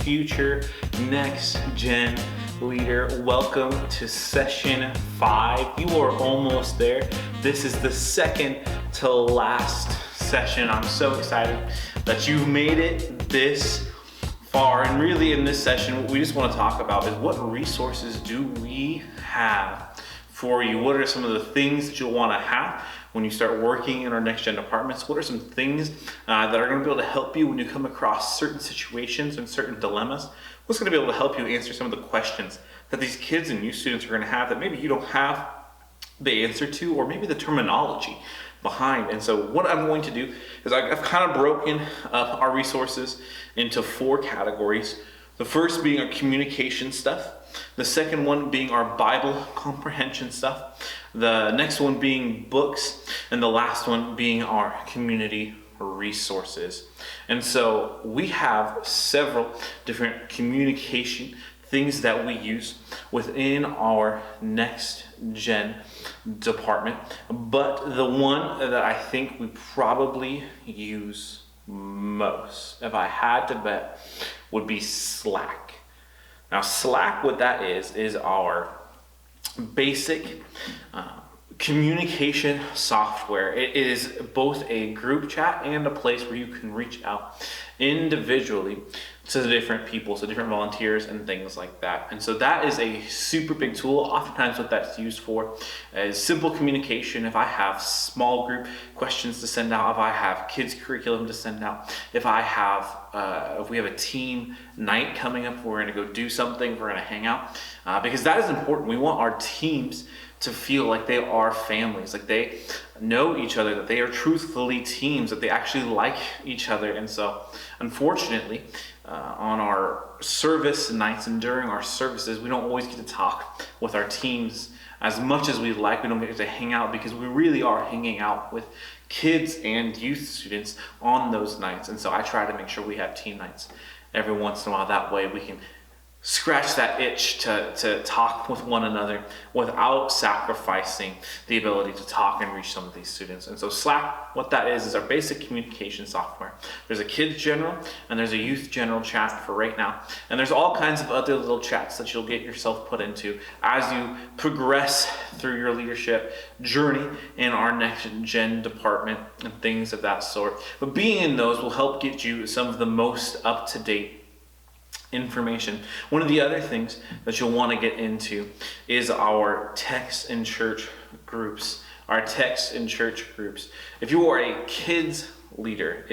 future next gen leader. Welcome to session 5. You are almost there. This is the second to last session. I'm so excited that you've made it this far. And really in this session, what we just want to talk about is what resources do we have for you? What are some of the things that you'll want to have when you start working in our next gen departments? What are some things that are going to be able to help you when you come across certain situations and certain dilemmas? What's going to be able to help you answer some of the questions that these kids and youth students are going to have that maybe you don't have the answer to, or maybe the terminology behind? And so what I'm going to do is I've kind of broken up our resources into 4 categories. The first being our communication stuff. The second one being our Bible comprehension stuff. The next one being books. And the last one being our community resources. And so we have several different communication things that we use within our next gen department. But the one that I think we probably use most, if I had to bet, would be Slack. Now Slack, what that is our basic communication software. It is both a group chat and a place where you can reach out individually to the different people, so different volunteers and things like that. And so that is a super big tool. Oftentimes what that's used for is simple communication. If I have small group questions to send out, if I have kids curriculum to send out, if we have a team night coming up, we're gonna go do something, we're gonna hang out, because that is important. We want our teams to feel like they are families, like they know each other, that they are truthfully teams, that they actually like each other. And so unfortunately, on our service nights and during our services, we don't always get to talk with our teams as much as we like. We don't get to hang out because we really are hanging out with kids and youth students on those nights. And so I try to make sure we have team nights every once in a while. That way we can scratch that itch to talk with one another without sacrificing the ability to talk and reach some of these students. And so Slack, what that is our basic communication software. There's a kids general and there's a youth general chat for right now. And there's all kinds of other little chats that you'll get yourself put into as you progress through your leadership journey in our next gen department and things of that sort. But being in those will help get you some of the most up-to-date information. One of the other things that you'll want to get into is our text and church groups. Our text and church groups. If you are a kids leader,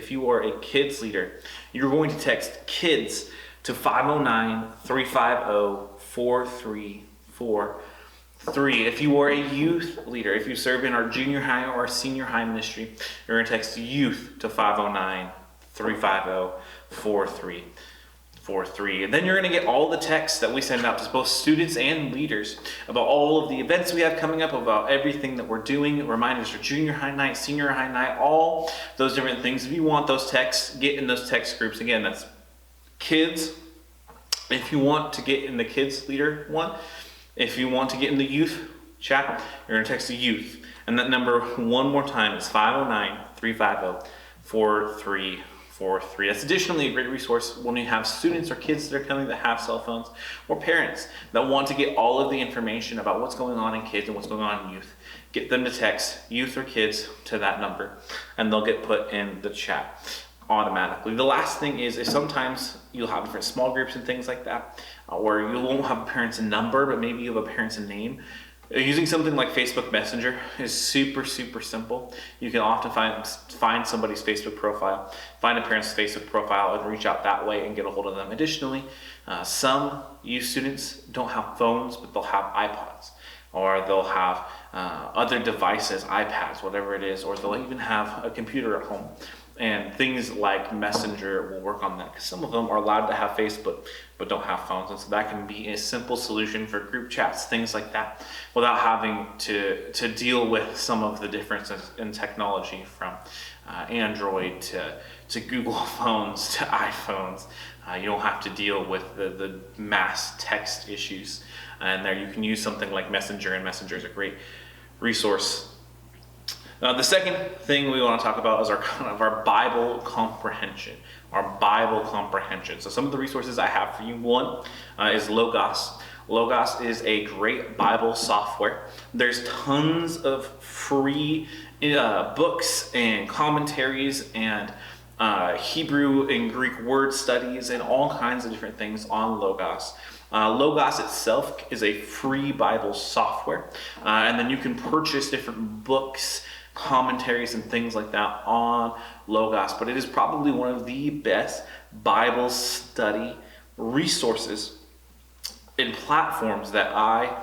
you're going to text kids to 509-350-4343. If you are a youth leader, if you serve in our junior high or senior high ministry, you're going to text youth to 509-350-4343. And then you're going to get all the texts that we send out to both students and leaders about all of the events we have coming up, about everything that we're doing, reminders for junior high night, senior high night, all those different things. If you want those texts, get in those text groups. Again, that's kids. If you want to get in the kids leader one, if you want to get in the youth chat, you're going to text the youth. And that number one more time is 509-350-4343. That's additionally a great resource when you have students or kids that are coming that have cell phones, or parents that want to get all of the information about what's going on in kids and what's going on in youth. Get them to text youth or kids to that number and they'll get put in the chat automatically. The last thing is sometimes you'll have different small groups and things like that where you won't have a parent's number, but maybe you have a parent's name. Using something like Facebook Messenger is super simple. You can often find somebody's Facebook profile, find a parent's Facebook profile, and reach out that way and get a hold of them. Additionally, some youth students don't have phones, but they'll have iPods, or they'll have other devices, iPads, whatever it is, or they'll even have a computer at home. And things like Messenger will work on that, because some of them are allowed to have Facebook but don't have phones. And so that can be a simple solution for group chats, things like that, without having to deal with some of the differences in technology from Android to Google phones to iPhones. You don't have to deal with the mass text issues. And there you can use something like Messenger, and Messenger is a great resource The second thing we want to talk about is our Bible comprehension. Our Bible comprehension. So some of the resources I have for you. One is Logos. Logos is a great Bible software. There's tons of free books and commentaries and Hebrew and Greek word studies and all kinds of different things on Logos. Logos itself is a free Bible software, and then you can purchase different books, commentaries, and things like that on Logos. But it is probably one of the best Bible study resources and platforms that I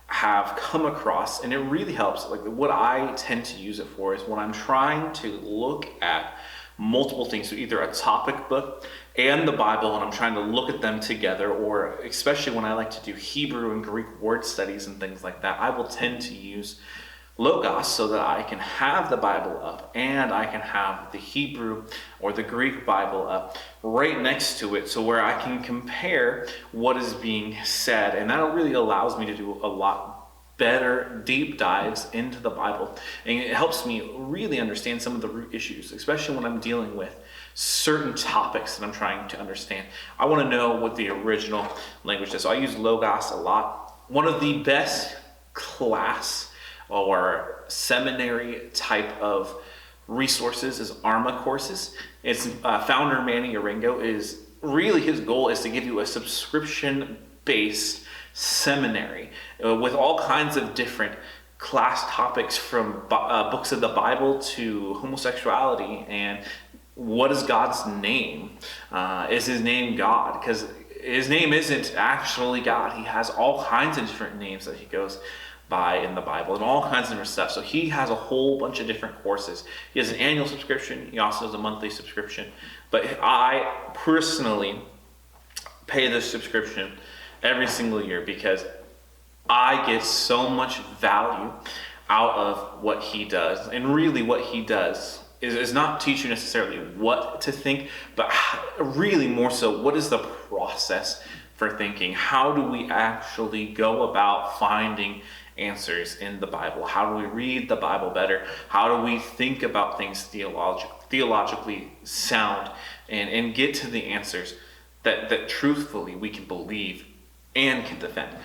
have come across, and it really helps. Like, what I tend to use it for is when I'm trying to look at multiple things, so either a topic book and the Bible, and I'm trying to look at them together, or especially when I like to do Hebrew and Greek word studies and things like that, I will tend to use Logos so that I can have the Bible up and I can have the Hebrew or the Greek Bible up right next to it, so where I can compare what is being said. And that really allows me to do a lot better deep dives into the Bible, and it helps me really understand some of the root issues, especially when I'm dealing with certain topics that I'm trying to understand. I want to know what the original language is, so I use Logos a lot. One of the best class or seminary type of resources is ARMA courses. Its founder, Manny Arango, is really, his goal is to give you a subscription-based seminary with all kinds of different class topics, from books of the Bible to homosexuality and what is God's name. Is his name God? Because his name isn't actually God. He has all kinds of different names that he goes by in the Bible and all kinds of different stuff. So he has a whole bunch of different courses. He has an annual subscription. He also has a monthly subscription. But I personally pay this subscription every single year because I get so much value out of what he does. And really what he does is not teach you necessarily what to think, but really more so, what is the process for thinking? How do we actually go about finding answers in the Bible? How do we read the Bible better? How do we think about things theologically sound and get to the answers that truthfully we can believe and can defend?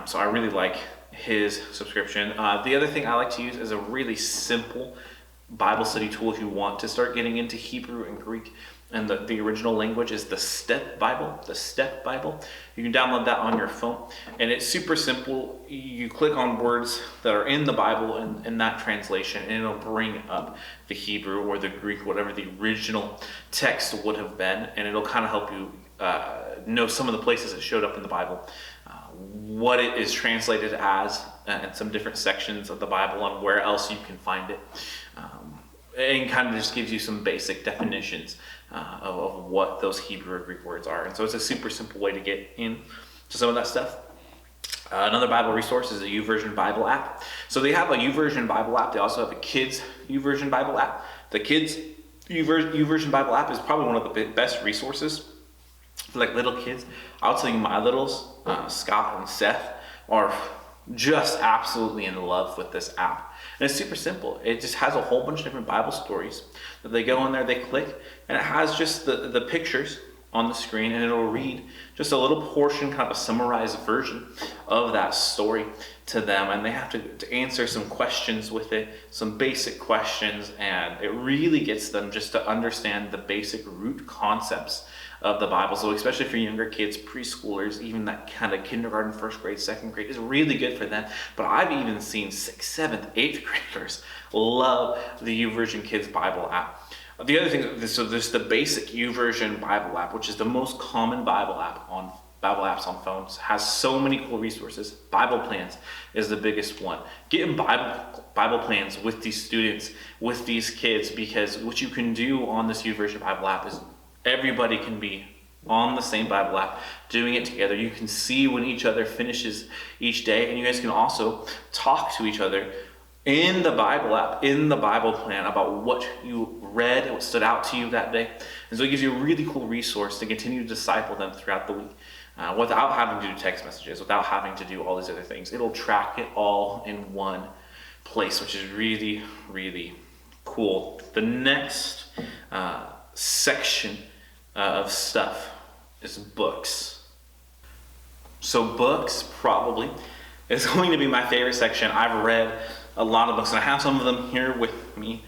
So I really like his subscription. The other thing I like to use is a really simple Bible study tool if you want to start getting into Hebrew and Greek. And the original language is the Step Bible. The Step Bible. You can download that on your phone. And it's super simple. You click on words that are in the Bible in that translation, and it'll bring up the Hebrew or the Greek, whatever the original text would have been. And it'll kind of help you know some of the places it showed up in the Bible, what it is translated as, and some different sections of the Bible and where else you can find it. And kind of just gives you some basic definitions of what those Hebrew or Greek words are. And so it's a super simple way to get into some of that stuff. Another Bible resource is a YouVersion Bible app. So they have a YouVersion Bible app. They also have a kids YouVersion Bible app. The kids YouVersion Bible app is probably one of the best resources for like little kids. I'll tell you, my littles, Scott and Seth, are just absolutely in love with this app. And it's super simple. It just has a whole bunch of different Bible stories that they go in there, they click, and it has just the pictures on the screen, and it'll read just a little portion, kind of a summarized version of that story to them, and they have to answer some questions with it, some basic questions, and it really gets them just to understand the basic root concepts of the Bible. So especially for younger kids, preschoolers, even that kind of kindergarten, first grade, second grade is really good for them. But I've even seen 6th, 7th, 8th graders love the YouVersion Kids Bible app. The other thing, so there's the basic YouVersion Bible app, which is the most common Bible apps on phones. Has so many cool resources. Bible plans is the biggest one. Getting Bible plans with these students, with these kids, because what you can do on this YouVersion Bible app is everybody can be on the same Bible app doing it together. You can see when each other finishes each day, and you guys can also talk to each other in the Bible app, in the Bible plan, about what you read, what stood out to you that day. And so it gives you a really cool resource to continue to disciple them throughout the week without having to do text messages, without having to do all these other things. It'll track it all in one place, which is really, really cool. The next section of stuff is books. So books probably is going to be my favorite section. I've read a lot of books, and I have some of them here with me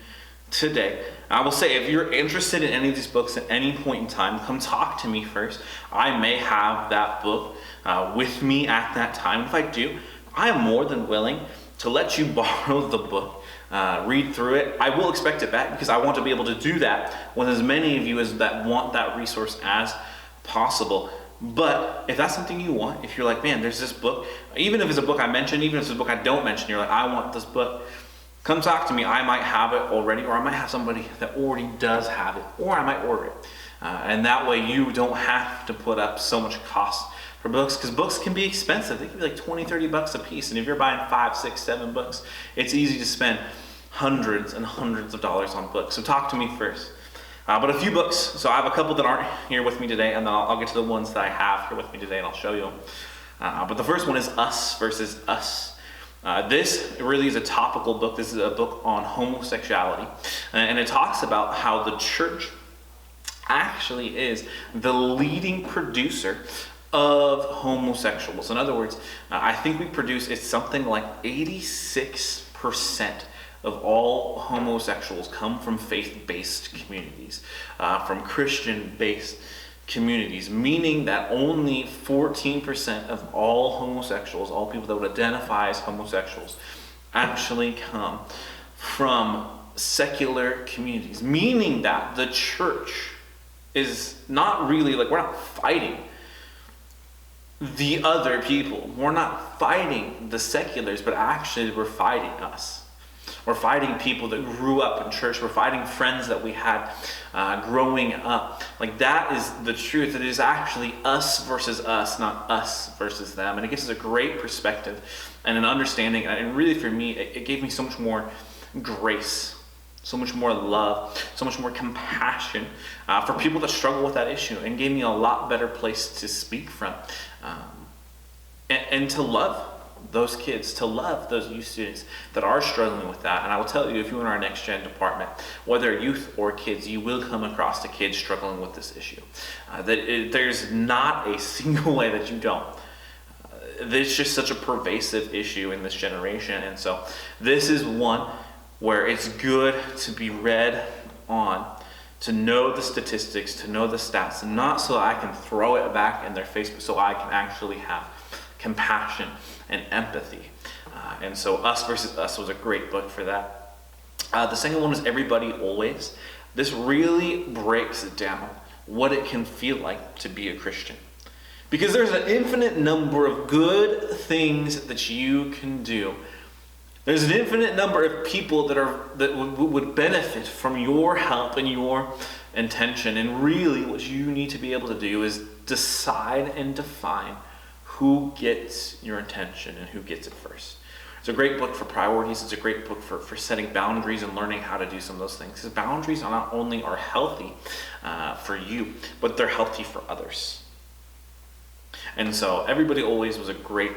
today. I will say, if you're interested in any of these books at any point in time, come talk to me first. I may have that book with me at that time. If I do, I am more than willing to let you borrow the book, read through it. I will expect it back, because I want to be able to do that with as many of you as that want that resource as possible. But if that's something you want, if you're like, man, there's this book, even if it's a book I mentioned, even if it's a book I don't mention, you're like, I want this book, come talk to me. I might have it already, or I might have somebody that already does have it, or I might order it. And that way you don't have to put up so much cost for books, because books can be expensive. They can be like 20, 30 bucks a piece. And if you're buying 5, 6, 7 books, it's easy to spend hundreds and hundreds of dollars on books. So talk to me first. But a few books. So I have a couple that aren't here with me today, and then I'll get to the ones that I have here with me today, and I'll show you them. But the first one is Us versus Us. This really is a topical book. This is a book on homosexuality. And it talks about how the church actually is the leading producer of homosexuals. In other words, I think we produce, it's something like 86% of all homosexuals come from faith-based communities, from Christian-based communities, meaning that only 14% of all homosexuals, all people that would identify as homosexuals, actually come from secular communities, meaning that the church is not really, like, we're not fighting the other people. We're not fighting the seculars, but actually we're fighting us. We're fighting people that grew up in church. We're fighting friends that we had growing up. Like, that is the truth. It is actually us versus us, not us versus them. And it gives us a great perspective and an understanding. And really, for me, it gave me so much more grace, so much more love, so much more compassion for people that struggle with that issue, and gave me a lot better place to speak from and to love those kids, to love those youth students that are struggling with that. And I will tell you, if you're in our next gen department, whether youth or kids, you will come across the kids struggling with this issue. There's not a single way that you don't. It's just such a pervasive issue in this generation. And so this is one where it's good to be read on, to know the statistics, to know the stats, and not so I can throw it back in their face, but so I can actually have compassion and empathy. And so Us versus Us was a great book for that. The second one was Everybody Always. This really breaks down what it can feel like to be a Christian. Because there's an infinite number of good things that you can do. There's an infinite number of people that would benefit from your help and your intention. And really what you need to be able to do is decide and define who gets your attention and who gets it first. It's a great book for priorities. It's a great book for setting boundaries and learning how to do some of those things. Because boundaries are not only are healthy for you, but they're healthy for others. And so Everybody Always was a great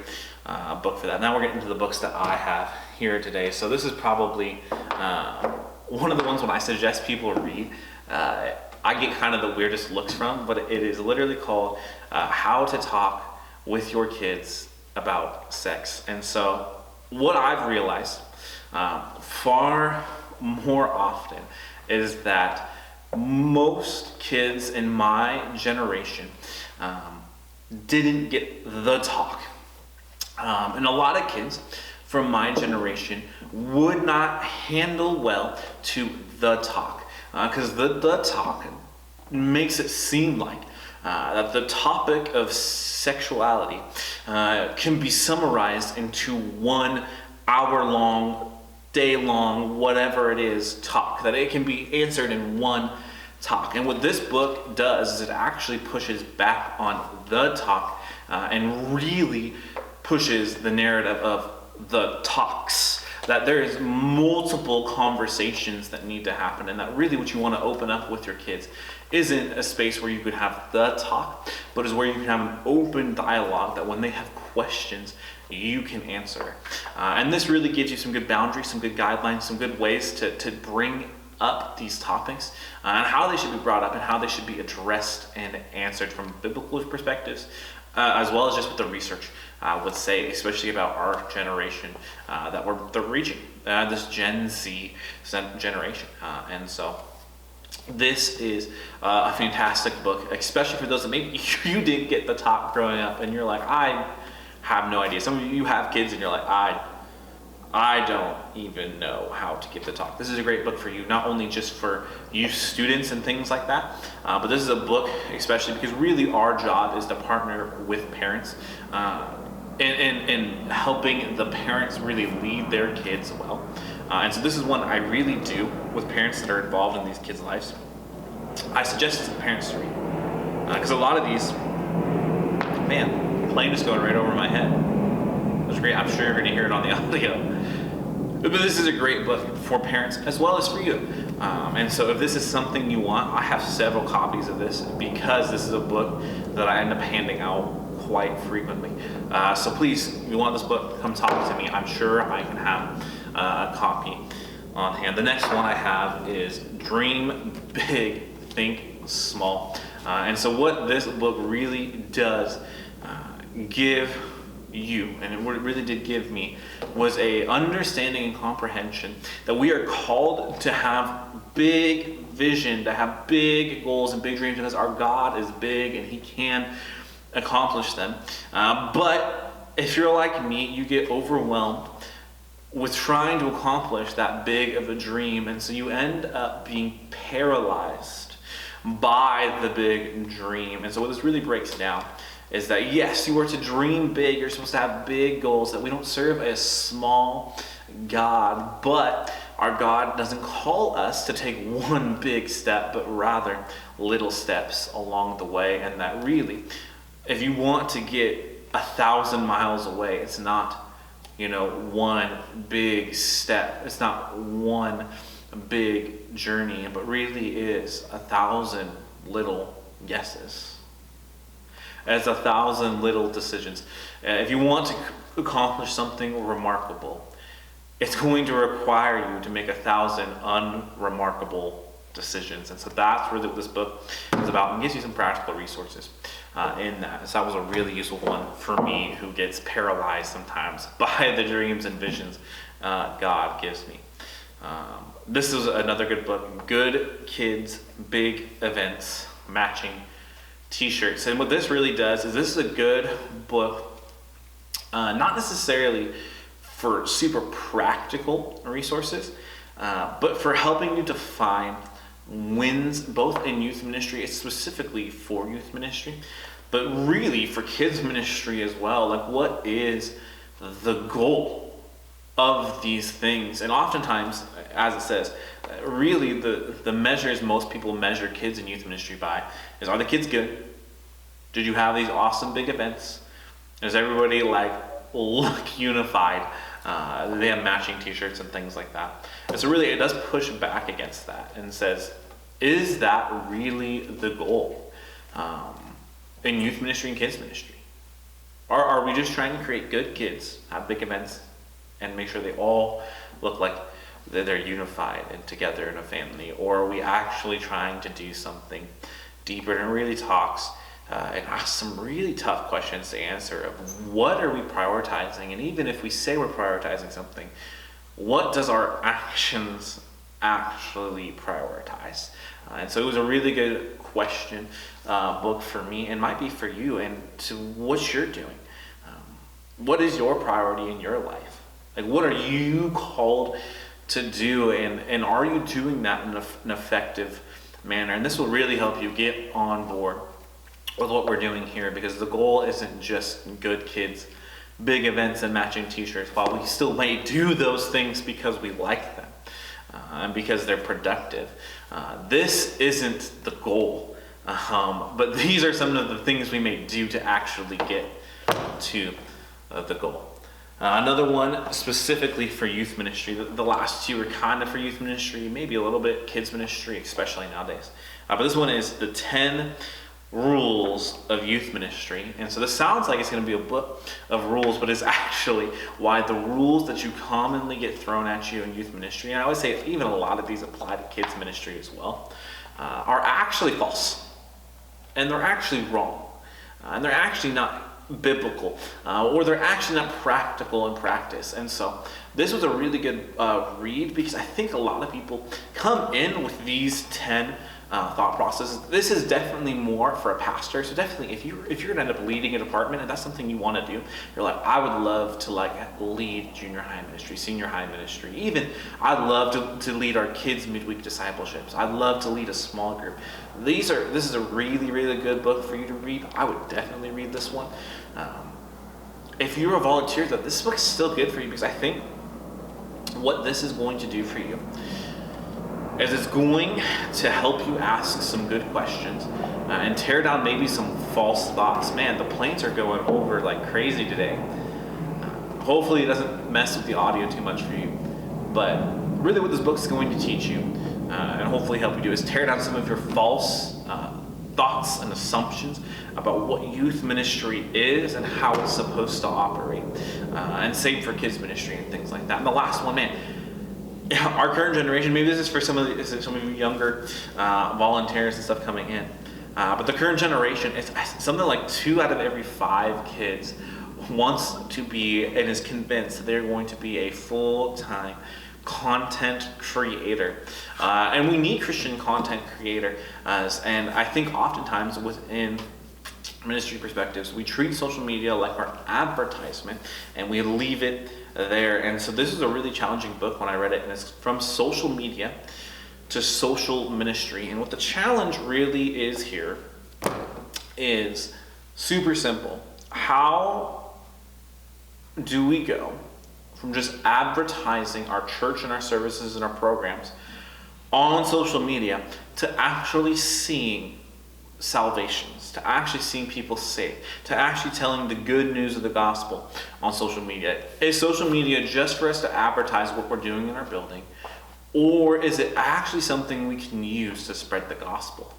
book for that. Now we're getting into the books that I have here today. So this is probably one of the ones when I suggest people read, I get kind of the weirdest looks from, but it is literally called How to Talk with Your Kids About Sex. And so what I've realized far more often is that most kids in my generation didn't get the talk. And a lot of kids from my generation would not handle well to the talk. Because the talk makes it seem like that the topic of sexuality can be summarized into 1 hour long, day long, whatever it is, talk. That it can be answered in one talk. And what this book does is it actually pushes back on the talk and really pushes the narrative of the talks. That there is multiple conversations that need to happen, and that really what you want to open up with your kids isn't a space where you could have the talk, but is where you can have an open dialogue, that when they have questions, you can answer. And this really gives you some good boundaries, some good guidelines, some good ways to bring up these topics and how they should be brought up and how they should be addressed and answered from biblical perspectives, as well as just what the research would say, especially about our generation that they're reaching, this Gen Z generation. And so this is a fantastic book, especially for those that maybe you didn't get the talk growing up and you're like, I have no idea. Some of you have kids and you're like, I don't even know how to give the talk. This is a great book for you, not only just for you students and things like that, but this is a book especially because really our job is to partner with parents in helping the parents really lead their kids well. And so this is one I really do with parents that are involved in these kids' lives. I suggest to parents to read. Because a lot of these, man, plane is going right over my head. It was great. I'm sure you're going to hear it on the audio. But this is a great book for parents as well as for you. And so if this is something you want, I have several copies of this because this is a book that I end up handing out quite frequently. So please, if you want this book, come talk to me. I'm sure I can have a copy on hand. The next one I have is Dream Big, Think Small. And so what this book really does give you, and what it really did give me, was a understanding and comprehension that we are called to have big vision, to have big goals and big dreams, because our God is big and He can accomplish them. But if you're like me, you get overwhelmed with trying to accomplish that big of a dream, and so you end up being paralyzed by the big dream. And so what this really breaks down is that yes, you are to dream big, you're supposed to have big goals, that we don't serve a small God, but our God doesn't call us to take one big step, but rather little steps along the way. And that really, if you want to get 1,000 miles away, it's not, one big step. It's not one big journey, but really is 1,000 little yeses. As 1,000 little decisions. If you want to accomplish something remarkable, it's going to require you to make 1,000 unremarkable decisions. And so that's really what this book is about, and gives you some practical resources in that. So that was a really useful one for me, who gets paralyzed sometimes by the dreams and visions God gives me. This is another good book, Good Kids, Big Events, Matching T-shirts. And what this really does is this is a good book, not necessarily for super practical resources, but for helping you define wins both in youth ministry, specifically for youth ministry, but really for kids ministry as well. Like, what is the goal of these things? And oftentimes, as it says, really the measures most people measure kids and youth ministry by is, are the kids good? Did you have these awesome big events? Is everybody look unified? They have matching t-shirts and things like that. And so really it does push back against that and says, is that really the goal in youth ministry and kids ministry? Or are we just trying to create good kids, have big events, and make sure they all look like they're unified and together in a family? Or are we actually trying to do something deeper and really talks and ask some really tough questions to answer of what are we prioritizing? And even if we say we're prioritizing something, what does our actions actually prioritize? And so it was a really good question book for me, and might be for you, and to what you're doing. What is your priority in your life? Like, what are you called to do, and are you doing that in an effective manner? And this will really help you get on board with what we're doing here, because the goal isn't just good kids, big events, and matching t-shirts. While we still may do those things because we like them and because they're productive, this isn't the goal. But these are some of the things we may do to actually get to the goal. Another one specifically for youth ministry. The last two are kind of for youth ministry, maybe a little bit kids ministry, especially nowadays. But this one is the 10 rules of youth ministry. And so this sounds like it's going to be a book of rules, but it's actually why the rules that you commonly get thrown at you in youth ministry, and I would say even a lot of these apply to kids ministry as well, are actually false. And they're actually wrong. And they're actually not biblical, or they're actually not practical in practice. And so this was a really good read, because I think a lot of people come in with these 10 thought processes. This is definitely more for a pastor. So definitely, if you're gonna end up leading a department and that's something you want to do, you're like, I would love to lead junior high ministry, senior high ministry. Even I'd love to lead our kids midweek discipleships. I'd love to lead a small group. This is a really, really good book for you to read. I would definitely read this one. If you're a volunteer, though, this book is still good for you, because I think what this is going to do for you is it's going to help you ask some good questions and tear down maybe some false thoughts. Man, the planes are going over like crazy today. Hopefully it doesn't mess with the audio too much for you. But really what this book is going to teach you and hopefully help you do is tear down some of your false thoughts and assumptions about what youth ministry is and how it's supposed to operate. And same for kids ministry and things like that. And the last one, man, our current generation, maybe this is for some of you younger volunteers and stuff coming in, but the current generation, it's something like 2 out of every 5 kids wants to be and is convinced that they're going to be a full-time content creator. And we need Christian content creators. And I think oftentimes within ministry perspectives, we treat social media like our advertisement and we leave it there. And so this is a really challenging book when I read it, and it's from social media to social ministry. And what the challenge really is here is super simple. How do we go from just advertising our church and our services and our programs on social media to actually seeing salvations, to actually seeing people saved, to actually telling the good news of the gospel on social media? Is social media just for us to advertise what we're doing in our building, or is it actually something we can use to spread the gospel?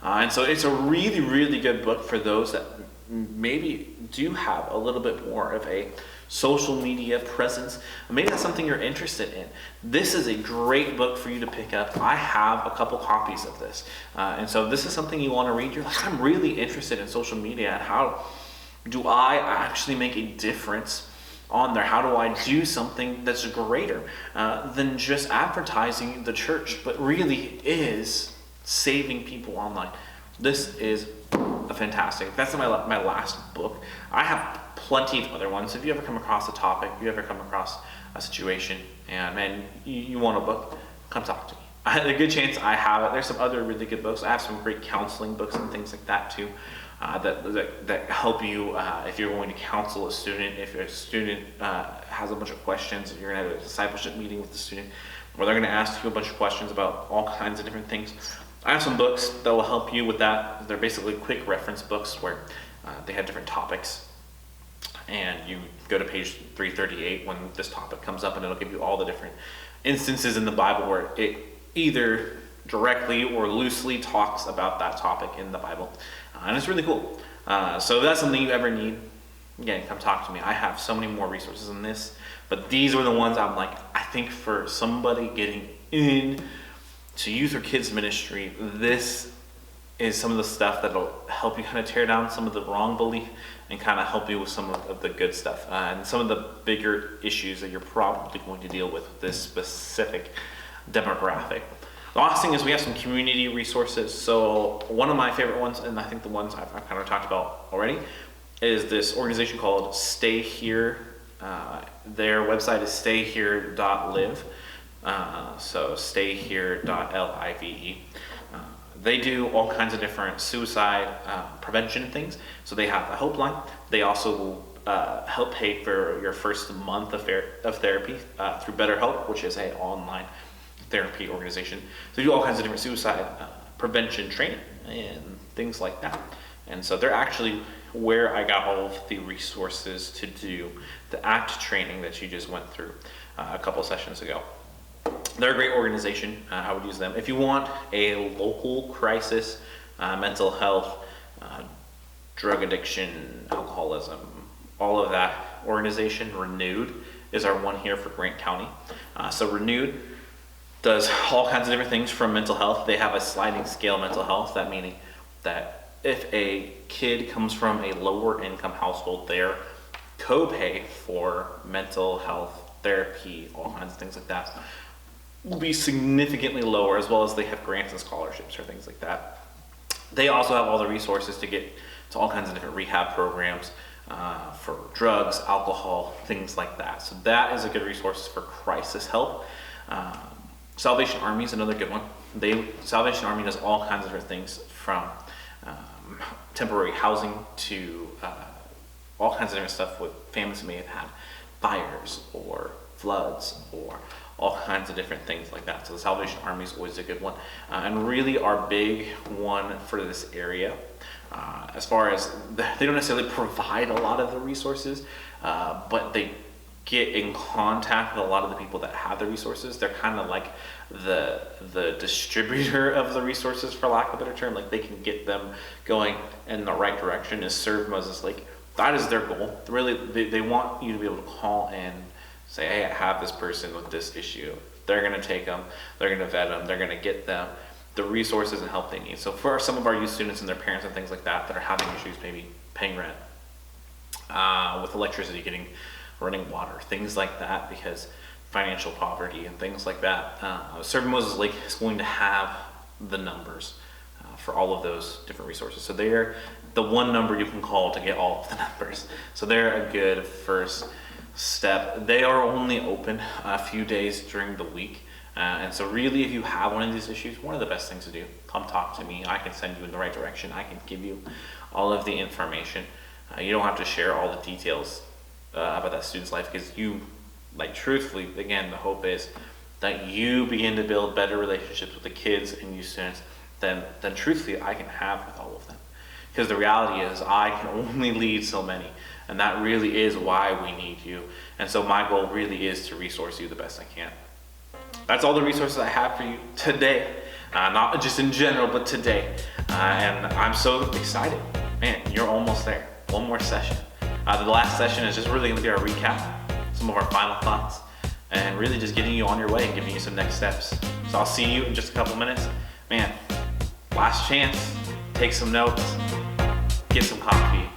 And so it's a really, really good book for those that maybe do have a little bit more of a social media presence. Maybe that's something you're interested in. This is a great book for you to pick up. I have a couple copies of this. And so this is something you want to read. You're like, I'm really interested in social media, and how do I actually make a difference on there? How do I do something that's greater than just advertising the church, but really is saving people online? This is a fantastic. That's my last book. I have plenty of other ones. If you ever come across a topic, if you ever come across a situation, and man, you want a book, come talk to me. I had a good chance I have it. There's some other really good books. I have some great counseling books and things like that too, that help you if you're going to counsel a student. If a student has a bunch of questions, if you're going to have a discipleship meeting with the student, where they're going to ask you a bunch of questions about all kinds of different things. I have some books that will help you with that. They're basically quick reference books where they have different topics. And you go to page 338 when this topic comes up, and it'll give you all the different instances in the Bible where it either directly or loosely talks about that topic in the Bible. And it's really cool. So if that's something you ever need, again, come talk to me. I have so many more resources than this, but these are the ones I'm like, I think for somebody getting in to youth or kids ministry, this is some of the stuff that'll help you kind of tear down some of the wrong belief and kind of help you with some of the good stuff and some of the bigger issues that you're probably going to deal with this specific demographic. The last thing is we have some community resources. So one of my favorite ones, and I think the ones I've kind of talked about already, is this organization called Stay Here. Their website is stayhere.live. So stayhere.live. They do all kinds of different suicide prevention things. So they have a helpline. They also will help pay for your first month of therapy through BetterHelp, which is an online therapy organization. So they do all kinds of different suicide prevention training and things like that. And so they're actually where I got all of the resources to do the ACT training that you just went through a couple sessions ago. They're a great organization. I would use them. If you want a local crisis mental health drug addiction, alcoholism, all of that organization. Renewed is our one here for Grant County. So Renewed does all kinds of different things from mental health. They have a sliding scale mental health, that meaning that if a kid comes from a lower income household, their copay for mental health therapy, all kinds of things like that, will be significantly lower, as well as they have grants and scholarships or things like that. They also have all the resources to get to all kinds of different rehab programs for drugs, alcohol, things like that. So that is a good resource for crisis help. Salvation Army is another good one. Salvation Army does all kinds of different things, from temporary housing to all kinds of different stuff with families who may have had fires or floods or all kinds of different things like that. So the Salvation Army is always a good one. And really our big one for this area, as far as they don't necessarily provide a lot of the resources, but they get in contact with a lot of the people that have the resources. They're kind of like the distributor of the resources, for lack of a better term. Like, they can get them going in the right direction, is serve Moses Lake. That is their goal. Really, they want you to be able to call and say, hey, I have this person with this issue. They're going to take them, they're going to vet them, they're going to get them the resources and help they need. So for some of our youth students and their parents and things like that are having issues, maybe paying rent, with electricity, running water, things like that, because financial poverty and things like that, Serving Moses Lake is going to have the numbers for all of those different resources. So they're the one number you can call to get all of the numbers. So they're a good first step. They are only open a few days during the week. And so really, if you have one of these issues, one of the best things to do, come talk to me. I can send you in the right direction. I can give you all of the information. You don't have to share all the details about that student's life, because you, like, truthfully, again, the hope is that you begin to build better relationships with the kids and you students than truthfully I can have with all of them. Because the reality is I can only lead so many, and that really is why we need you. And so my goal really is to resource you the best I can. That's all the resources I have for you today, not just in general, but today. And I'm so excited. Man, you're almost there. One more session. The last session is just really going to be our recap, some of our final thoughts, and really just getting you on your way and giving you some next steps. So I'll see you in just a couple minutes. Man, last chance. Take some notes, get some coffee,